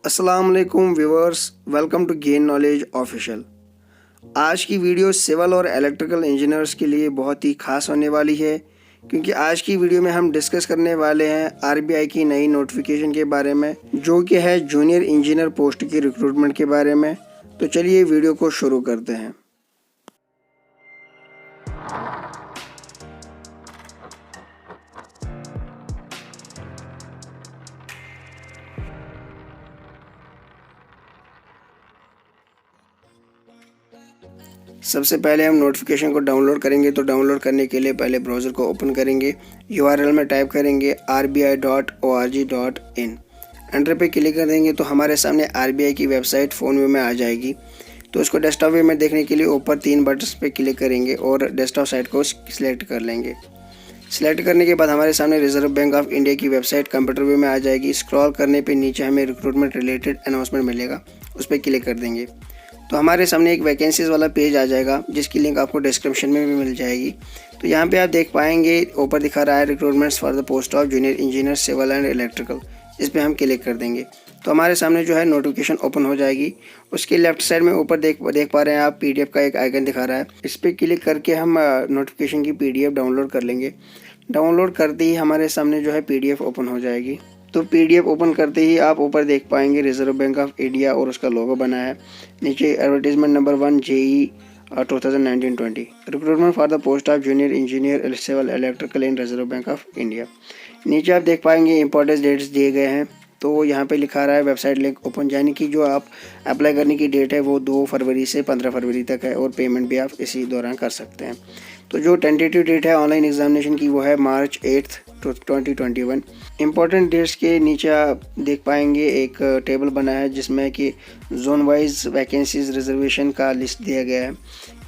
अस्सलाम वालेकुम viewers, welcome to gain knowledge official. आज की वीडियो सिविल और इलेक्ट्रिकल इंजीनियर्स के लिए बहुत ही खास होने वाली है, क्योंकि आज की वीडियो में हम डिस्कस करने वाले हैं आरबीआई की नई नोटिफिकेशन के बारे में, जो कि है जूनियर इंजीनियर पोस्ट की रिक्रूटमेंट के बारे में। तो चलिए वीडियो को शुरू करते हैं। सबसे पहले हम नोटिफिकेशन को डाउनलोड करेंगे। तो डाउनलोड करने के लिए पहले ब्राउज़र को ओपन करेंगे, URL में टाइप करेंगे rbi.org.in। एंटर पे क्लिक कर देंगे तो हमारे सामने आरबीआई की वेबसाइट फ़ोन व्यू में आ जाएगी। तो उसको डेस्कटॉप व्यू में देखने के लिए ऊपर 3 बटन्स पे क्लिक करेंगे और डेस्कटॉप साइट को सिलेक्ट कर लेंगे। सिलेक्ट करने के बाद हमारे सामने रिजर्व बैंक ऑफ इंडिया की वेबसाइट कंप्यूटर व्यू में आ जाएगी। स्क्रॉल करने पे नीचे हमें रिक्रूटमेंट रिलेटेड अनाउंसमेंट मिलेगा, उस पर क्लिक कर देंगे तो हमारे सामने एक वैकेंसीज़ वाला पेज आ जाएगा, जिसकी लिंक आपको डिस्क्रिप्शन में भी मिल जाएगी। तो यहाँ पे आप देख पाएंगे ऊपर दिखा रहा है recruitments for the post of junior engineer civil and electrical. इस पर हम क्लिक कर देंगे तो हमारे सामने जो है नोटिफिकेशन ओपन हो जाएगी। उसके लेफ्ट साइड में ऊपर देख पा रहे हैं आप PDF का एक आइकन दिखा रहा है। इस पर क्लिक करके हम नोटिफिकेशन की PDF डाउनलोड कर लेंगे। डाउनलोड करते ही हमारे सामने जो है PDF ओपन हो जाएगी। तो PDF ओपन करते ही आप ऊपर देख पाएंगे रिजर्व बैंक ऑफ इंडिया और उसका लोगो बना है। नीचे advertisement number 1 JE 2019-20 recruitment for the post of junior engineer civil electrical in reserve bank of India. नीचे आप देख पाएंगे इंपॉर्टेंट डेट्स दिए गए हैं। तो यहाँ पे लिखा रहा है वेबसाइट लिंक ओपन, यानी कि जो आप अप्लाई करने की डेट है वो 2 फरवरी से 15 फरवरी तक है और पेमेंट भी आप इसी दौरान कर सकते हैं। तो जो टेंटेटिव डेट है ऑनलाइन एग्जामिनेशन की वो है March 8, 2021। इम्पॉर्टेंट डेट्स के नीचे आप देख पाएंगे एक टेबल बना है जिसमें कि जोन वाइज वैकेंसीज रिजर्वेशन का लिस्ट दिया गया है।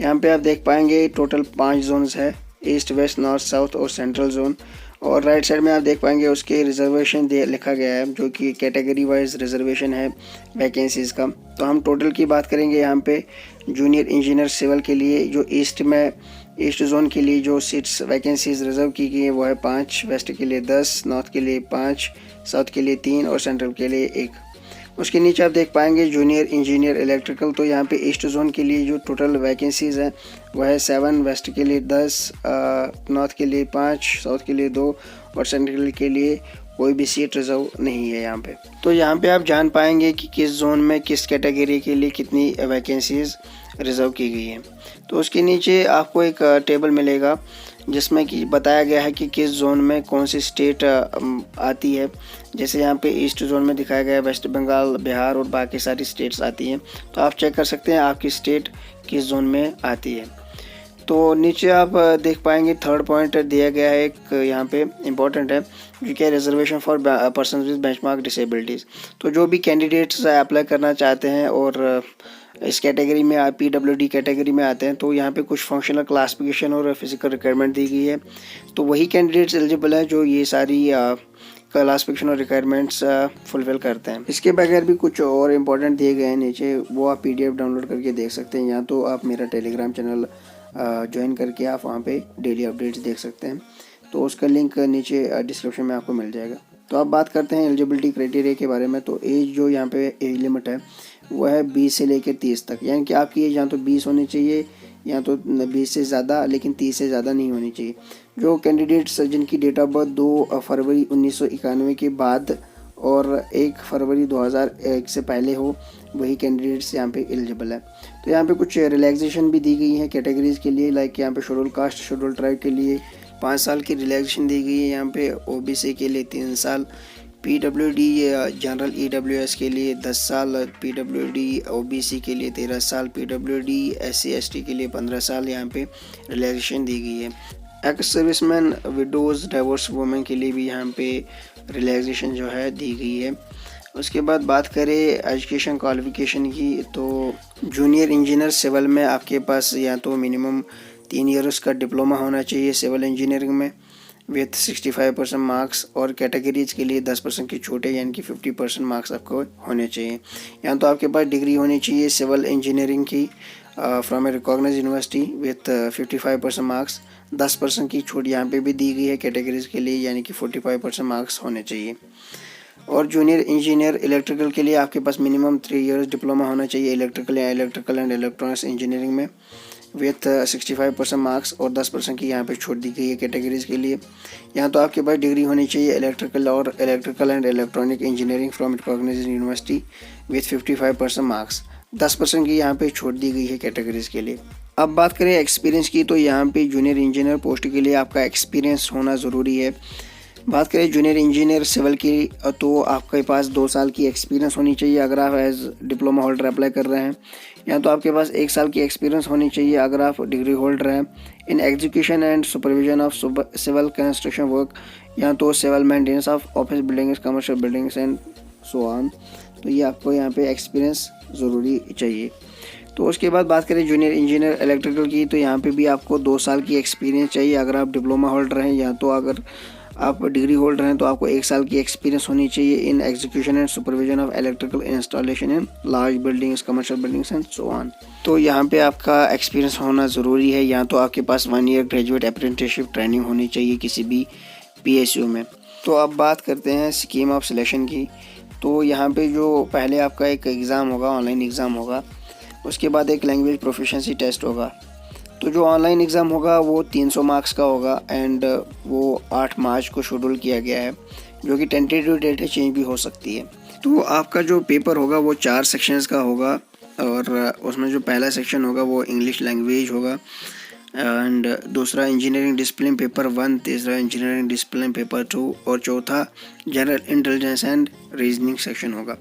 यहाँ पे आप देख पाएंगे टोटल 5 जोन्स है, ईस्ट, वेस्ट, नॉर्थ, साउथ और सेंट्रल जोन। और राइट साइड में आप देख पाएंगे उसके रिजर्वेशन लिखा गया है, जो कि कैटेगरी वाइज रिजर्वेशन है वैकेंसीज़ का। तो हम टोटल की बात करेंगे यहाँ पे जूनियर इंजीनियर सिविल के लिए जो ईस्ट जोन के लिए जो सीट्स वैकेंसीज रिजर्व की गई है वो है 5, वेस्ट के लिए 10, नॉर्थ के लिए 5, साउथ के लिए 3 और सेंट्रल के लिए 1। उसके नीचे आप देख पाएंगे जूनियर इंजीनियर इलेक्ट्रिकल। तो यहाँ पे ईस्ट जोन के लिए जो टोटल वैकेंसीज है वह है 7, वेस्ट के लिए 10, नॉर्थ के लिए 5, साउथ के लिए 2 और सेंट्रल के लिए कोई भी सीट रिजर्व नहीं है यहाँ पे। तो यहाँ पे आप जान पाएंगे कि किस जोन में किस कैटेगरी के लिए कितनी वैकेंसीज रिजर्व की गई है। तो उसके नीचे आपको एक टेबल मिलेगा जिसमें कि बताया गया है कि किस जोन में कौन सी स्टेट आती है। जैसे यहाँ पे ईस्ट जोन में दिखाया गया है वेस्ट बंगाल, बिहार और बाकी सारी स्टेट्स आती हैं। तो आप चेक कर सकते हैं आपकी स्टेट किस जोन में आती है। तो नीचे आप देख पाएंगे थर्ड पॉइंट दिया गया है एक यहाँ पे इम्पोर्टेंट है, जो कि reservation for person with benchmark disabilities. तो जो भी कैंडिडेट्स अप्लाई करना चाहते हैं और इस कैटेगरी में PWD कैटेगरी में आते हैं, तो यहाँ पे कुछ फंक्शनल क्लासिफिकेशन और फिजिकल रिक्वायरमेंट दी गई है। तो वही कैंडिडेट्स एलिजिबल है जो ये सारी क्लासिफिकेशन और रिक्वायरमेंट्स फुलफिल करते हैं। इसके बगैर भी कुछ और इम्पोर्टेंट दिए गए हैं नीचे, वो आप PDF डाउनलोड करके देख सकते हैं, या तो आप मेरा टेलीग्राम चैनल ज्वाइन करके आप वहाँ पे डेली अपडेट्स देख सकते हैं। तो उसका लिंक नीचे डिस्क्रिप्शन में आपको मिल जाएगा। तो अब बात करते हैं एलिजिबिलिटी क्राइटेरिया के बारे में। तो एज जो यहाँ पे एज लिमिट है वो है 20 से लेकर 30 तक, यानी कि आपकी एज या तो 20 होनी चाहिए या तो 20 से ज़्यादा, लेकिन 30 से ज़्यादा नहीं होनी चाहिए। जो कैंडिडेट्स जिनकी डेट ऑफ बर्थ 2 फरवरी 1991 के बाद और 1 फरवरी 2001 से पहले हो, वही कैंडिडेट्स यहाँ पे एलिजिबल है। तो यहाँ पे कुछ रिलैक्सेशन भी दी गई है कैटेगरीज के लिए, लाइक यहाँ पे शेड्यूल कास्ट, शेड्यूल ट्राइब के लिए 5 साल की रिलैक्सेशन दी गई है। यहाँ पे OBC के लिए 3 साल, PWD जनरल EWS के लिए 10 साल, PWD OBC के लिए 13 साल, PWD SC ST के लिए 15 साल यहाँ पे रिलैक्सेशन दी गई है। Ex serviceman, widows, divorce women के लिए भी यहाँ पे रिलैक्सेशन जो है दी गई है। उसके बाद बात करें एजुकेशन क्वालिफिकेशन की, तो जूनियर इंजीनियर सिविल में आपके पास या तो मिनिमम 3 ईयर्स का डिप्लोमा होना चाहिए सिविल इंजीनियरिंग में विथ 65% मार्क्स, और कैटेगरीज के लिए 10% की छूट है, यानी कि 50% मार्क्स आपको होने चाहिए। या तो आपके पास डिग्री होनी चाहिए सिविल इंजीनियरिंग की from a recognised university with 55% marks. 10% की छूट यहाँ पे भी दी गई है कैटेगरीज के लिए, यानी कि 45% मार्क्स होने चाहिए। और जूनियर इंजीनियर इलेक्ट्रिकल के लिए आपके पास मिनिमम 3 इयर्स डिप्लोमा होना चाहिए इलेक्ट्रिकल या इलेक्ट्रिकल एंड इलेक्ट्रॉनिक्स इंजीनियरिंग में विथ 65% मार्क्स, और 10% की यहाँ पे छूट दी गई है कैटेगरीज के लिए। यहाँ तो आपके पास डिग्री होनी चाहिए electrical and electronic engineering from recognised university with 55% marks. 10% की यहाँ पे छूट दी गई है कैटेगरीज के लिए। अब बात करें एक्सपीरियंस की, तो यहाँ पे जूनियर इंजीनियर पोस्ट के लिए आपका एक्सपीरियंस होना ज़रूरी है। बात करें जूनियर इंजीनियर सिविल की, तो आपके पास 2 साल की एक्सपीरियंस होनी चाहिए अगर आप एज डिप्लोमा होल्डर अप्लाई कर रहे हैं। या तो आपके पास 1 साल की एक्सपीरियंस होनी चाहिए अगर आप डिग्री होल्डर हैं in execution and supervision of civil construction work, या तो civil maintenance of office buildings, commercial buildings and so on. तो ये आपको यहाँ पे एक्सपीरियंस ज़रूरी चाहिए। तो उसके बाद बात करें जूनियर इंजीनियर इलेक्ट्रिकल की, तो यहाँ पे भी आपको 2 साल की एक्सपीरियंस चाहिए अगर आप डिप्लोमा होल्डर हैं, या तो अगर आप डिग्री होल्डर हैं तो आपको 1 साल की एक्सपीरियंस होनी चाहिए इन execution and supervision of electrical installation in large buildings, commercial buildings and so on. तो यहाँ पे आपका एक्सपीरियंस होना ज़रूरी है। या तो आपके पास 1 ईयर ग्रेजुएट अप्रेंटिसशिप ट्रेनिंग होनी चाहिए किसी भी PSU में। तो अब बात करते हैं स्कीम ऑफ सिलेक्शन की। तो यहाँ पे जो पहले आपका एक एग्ज़ाम होगा, ऑनलाइन एग्ज़ाम होगा, उसके बाद एक लैंग्वेज प्रोफिशिएंसी टेस्ट होगा। तो जो ऑनलाइन एग्ज़ाम होगा वो 300 मार्क्स का होगा एंड वो 8 मार्च को शेड्यूल किया गया है, जो कि टेंटेटिव डेट है, चेंज भी हो सकती है। तो आपका जो पेपर होगा वो 4 सेक्शंस का होगा, और उसमें जो पहला सेक्शन होगा वो इंग्लिश लैंग्वेज होगा, एंड दूसरा इंजीनियरिंग डिसिप्लिन पेपर 1, तीसरा इंजीनियरिंग डिसिप्लिन पेपर 2, और चौथा general intelligence and reasoning section होगा।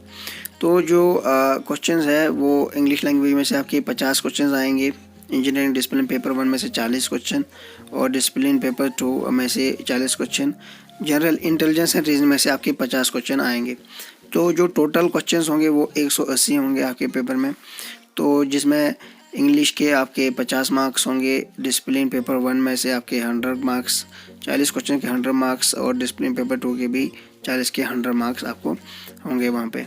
तो जो क्वेश्चंस है वो इंग्लिश लैंग्वेज में से आपके 50 क्वेश्चंस आएंगे, इंजीनियरिंग डिसिप्लिन पेपर 1 में से 40 क्वेश्चन, और डिसिप्लिन पेपर 2 में से 40 question, general intelligence and reasoning में से आपके 50 क्वेश्चन आएंगे। तो जो टोटल क्वेश्चंस होंगे वो 180 होंगे आपके पेपर में। तो जिसमें इंग्लिश के आपके 50 मार्क्स होंगे, डिसिप्लिन पेपर 1 में से आपके 100 मार्क्स, 40 क्वेश्चन के 100 मार्क्स, और डिसिप्लिन पेपर 2 के भी 40 के 100 मार्क्स आपको होंगे वहाँ पे।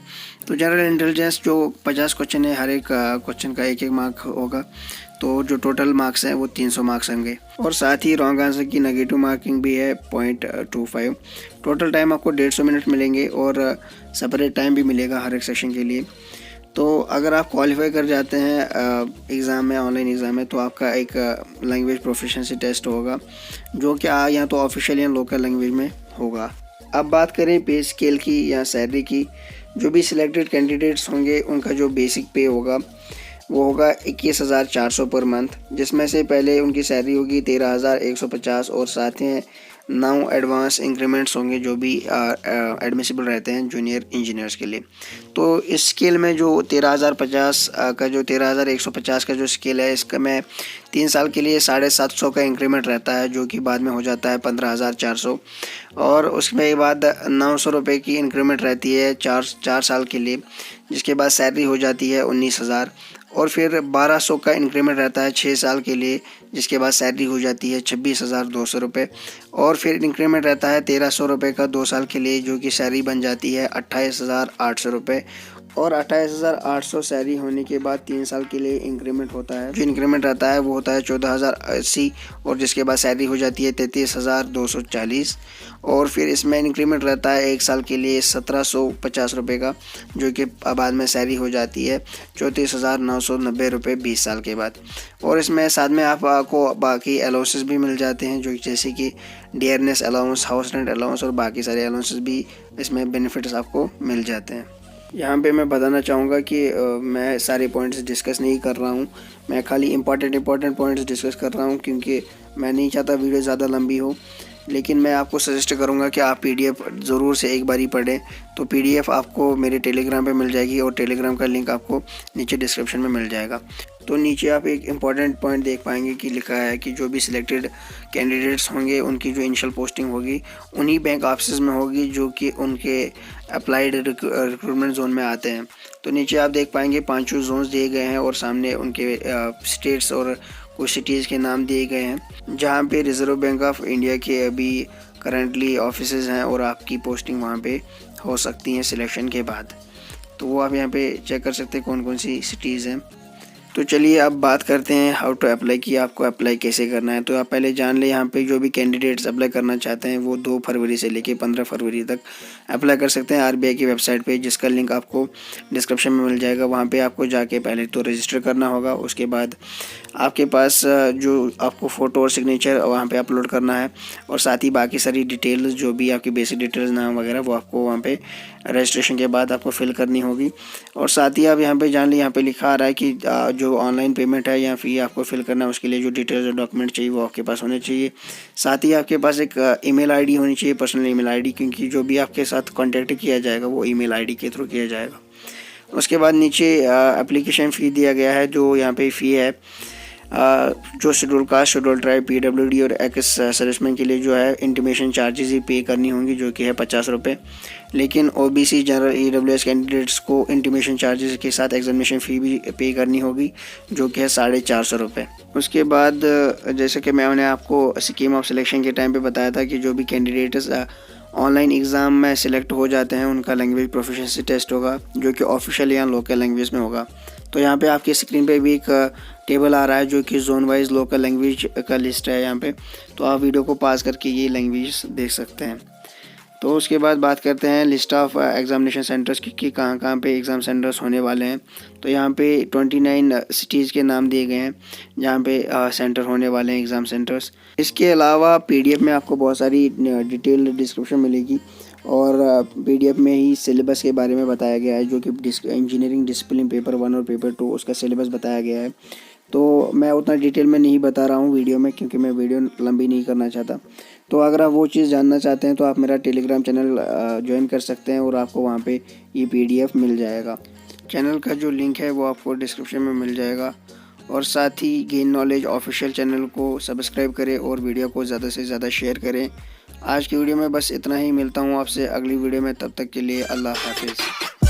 तो जनरल इंटेलिजेंस जो 50 क्वेश्चन है, हर एक क्वेश्चन का 1-1 मार्क होगा, तो जो टोटल मार्क्स हैं वो 300 मार्क्स होंगे। और साथ ही रॉन्ग आंसर की नेगेटिव मार्किंग भी है 0.25। टोटल टाइम आपको 150 मिनट मिलेंगे, और सेपरेट टाइम भी मिलेगा हर एक सेशन के लिए। तो अगर आप क्वालिफाई कर जाते हैं एग्ज़ाम में, ऑनलाइन एग्ज़ाम में, तो आपका एक लैंग्वेज प्रोफिशिएंसी टेस्ट होगा, जो कि या तो ऑफिशियल या लोकल लैंग्वेज में होगा। अब बात करें पे स्केल की या सैलरी की, जो भी सिलेक्टेड कैंडिडेट्स होंगे उनका जो बेसिक पे होगा वो होगा 21,400 पर मंथ, जिसमें से पहले उनकी सैलरी होगी 13,150, और साथ ही 9 एडवांस इंक्रीमेंट्स होंगे जो भी एडमिसिबल रहते हैं जूनियर इंजीनियर्स के लिए। तो इस स्केल में जो 13,050 का जो 13,150 का जो स्केल है, इसका में 3 साल के लिए 750 का इंक्रीमेंट रहता है, जो कि बाद में हो जाता है 15,400, और उसके बाद 900 रुपये की इंक्रीमेंट रहती है 4 साल के लिए, जिसके बाद सैलरी हो जाती है 19,000, और फिर 1200 का इंक्रीमेंट रहता है 6 साल के लिए, जिसके बाद सैलरी हो जाती है 26,200 रुपये, और फिर इंक्रीमेंट रहता है 1,300 रुपये का 2 साल के लिए, जो कि सैलरी बन जाती है 28,800 रुपये, और 28,800 सैलरी होने के बाद 3 साल के लिए इंक्रीमेंट होता है। जो इंक्रीमेंट रहता है वो होता है 14,080, और जिसके बाद सैलरी हो जाती है 33,240, और फिर इसमें इंक्रीमेंट रहता है 1 साल के लिए 1,750 रुपये का, जो कि बाद में सैलरी हो जाती है 34,990 रुपये 20 साल के बाद। और इसमें साथ में आपको बाकी अलाउंसेस भी मिल जाते हैं, जो जैसे कि dearness allowance, house rent allowance, और बाकी सारे अलाउंसेस भी इसमें बेनिफिट्स आपको मिल जाते हैं। यहाँ पे मैं बताना चाहूँगा कि मैं सारे पॉइंट्स डिस्कस नहीं कर रहा हूँ, मैं खाली इंपॉर्टेंट पॉइंट्स डिस्कस कर रहा हूँ, क्योंकि मैं नहीं चाहता वीडियो ज़्यादा लंबी हो। लेकिन मैं आपको सजेस्ट करूँगा कि आप PDF ज़रूर से एक बारी पढ़ें। तो PDF आपको मेरे टेलीग्राम पे मिल जाएगी, और टेलीग्राम का लिंक आपको नीचे डिस्क्रिप्शन में मिल जाएगा। तो नीचे आप एक इम्पॉर्टेंट पॉइंट देख पाएंगे कि लिखा है कि जो भी सिलेक्टेड कैंडिडेट्स होंगे उनकी जो इनिशियल पोस्टिंग होगी उन्हीं बैंक ऑफिस में होगी जो कि उनके अप्लाइड रिक्रूटमेंट जोन में आते हैं। तो नीचे आप देख पाएंगे 5 जोन्स दिए गए हैं, और सामने उनके स्टेट्स और कुछ सिटीज़ के नाम दिए गए हैं, जहाँ पे रिज़र्व बैंक ऑफ इंडिया के अभी करंटली ऑफिसेज हैं, और आपकी पोस्टिंग वहाँ पे हो सकती हैं सिलेक्शन के बाद। तो वो आप यहाँ पे चेक कर सकते हैं कौन कौन सी सिटीज़ हैं। तो चलिए अब बात करते हैं हाउ टू अप्लाई की आपको अप्लाई कैसे करना है। तो आप पहले जान लें यहाँ पे जो भी कैंडिडेट्स अप्लाई करना चाहते हैं वो 2 फरवरी से लेके 15 फरवरी तक अप्लाई कर सकते हैं आरबीआई की वेबसाइट पे, जिसका लिंक आपको डिस्क्रिप्शन में मिल जाएगा। वहाँ पे आपको जाके पहले तो रजिस्टर करना होगा, उसके बाद आपके पास जो आपको फ़ोटो और सिग्नेचर वहाँ पे अपलोड करना है, और साथ ही बाकी सारी डिटेल्स जो भी आपकी बेसिक डिटेल्स नाम वगैरह वो आपको वहाँ पे रजिस्ट्रेशन के बाद आपको फिल करनी होगी। और साथ ही आप यहाँ पे जान ली, यहाँ पे लिखा आ रहा है कि जो ऑनलाइन पेमेंट है या फ़ी आपको फिल करना है उसके लिए जो डिटेल्स और डॉक्यूमेंट चाहिए वो आपके पास होने चाहिए। साथ ही आपके पास एक ईमेल आईडी होनी चाहिए, पर्सनल ईमेल आईडी, क्योंकि जो भी आपके साथ कॉन्टैक्ट किया जाएगा वो ईमेल आईडी के थ्रू किया जाएगा। उसके बाद नीचे एप्लीकेशन फ़ी दिया गया है, जो यहाँ पे फ़ी है जो schedule caste, schedule tribe, PWD और एक्स सर्विसमैन के लिए जो है इंटीमेशन चार्जेस ही पे करनी होंगी, जो कि है 50 रुपये। लेकिन ओबीसी, जनरल, ईडब्ल्यूएस कैंडिडेट्स को इंटीमेशन चार्जेस के साथ एग्जामिनेशन फ़ी भी पे करनी होगी, जो कि है 450 रुपये। उसके बाद जैसे कि मैंने आपको स्कीम ऑफ सिलेक्शन के टाइम पे बताया था कि जो भी कैंडिडेट्स ऑनलाइन एग्ज़ाम में सिलेक्ट हो जाते हैं उनका लैंग्वेज प्रोफिशिएंसी टेस्ट होगा, जो कि ऑफिशियल या लोकल लैंग्वेज में होगा। तो यहाँ पे आपकी स्क्रीन पे भी एक टेबल आ रहा है जो कि जोन वाइज लोकल लैंग्वेज का लिस्ट है यहाँ पे, तो आप वीडियो को पॉज करके ये लैंग्वेज देख सकते हैं। तो उसके बाद बात करते हैं लिस्ट ऑफ एग्जामिनेशन सेंटर्स की कि कहाँ पे एग्ज़ाम सेंटर्स होने वाले हैं। तो यहाँ पे 29 सिटीज़ के नाम दिए गए हैं जहाँ पे सेंटर होने वाले हैं, एग्ज़ाम सेंटर्स। इसके अलावा पीडीएफ में आपको बहुत सारी डिटेल डिस्क्रिप्शन मिलेगी, और पीडीएफ में ही सिलेबस के बारे में बताया गया है, जो कि इंजीनियरिंग डिसिप्लिन पेपर 1 और पेपर 2 उसका सिलेबस बताया गया है। तो मैं उतना डिटेल में नहीं बता रहा हूँ वीडियो में, क्योंकि मैं वीडियो लंबी नहीं करना चाहता। तो अगर आप वो चीज़ जानना चाहते हैं तो आप मेरा टेलीग्राम चैनल ज्वाइन कर सकते हैं, और आपको वहाँ पे ये पीडीएफ मिल जाएगा। चैनल का जो लिंक है वो आपको डिस्क्रिप्शन में मिल जाएगा। और साथ ही गेन नॉलेज ऑफिशियल चैनल को सब्सक्राइब करें और वीडियो को ज़्यादा से ज़्यादा शेयर करें। आज की वीडियो में बस इतना ही, मिलता हूँ आपसे अगली वीडियो में, तब तक के लिए अल्लाह हाफिज़।